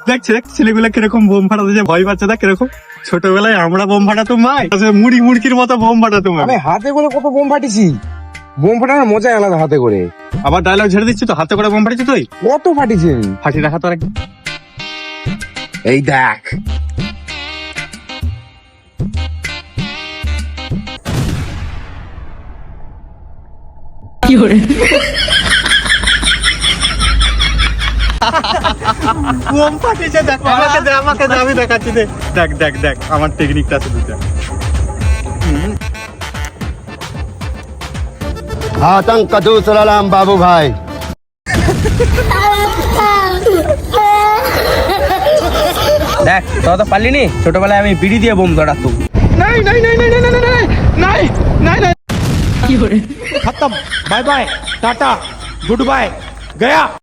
দেখছে ছেলেগুলা কিরকম বোম ফাটাতে যে ভয় পাচ্ছে, দেখ কিরকম। ছোটবেলায় আমরা বোম ফাটাতো মাই, মুড়ি মুড়কির মতো বোম ফাটাতো মাই। আমি হাতে করে কত বোম ফাটিছি, বোম ফাটানোর মজাই আলাদা হাতে করে। আবার ডায়লগ ঝেড়ে দিচ্ছি তো, হাতে করে বোম ফাটিছি তুই? কত ফাটিছি আমি। ফাটিয়ে দেখা তো একদম। এই দেখ, বোম ফাটিয়েছে, দেখ। আমাকে দে, আমাকে দে, আমি দেখাচ্ছি। দেখ দেখ দেখ দেখ আমার টেকনিকটা আছে দুটা। आतंक का दूसरा नाम बाबू भाई। দেখ তোরা তো পারলি নি। ছোটবেলায় আমি বিড়ি দিয়ে বোম ধরাতাম। নাই নাই নাই নাই নাই নাই নাই নাই নাই নাই। কি করে खत्म, bye bye, tata, goodbye, गया।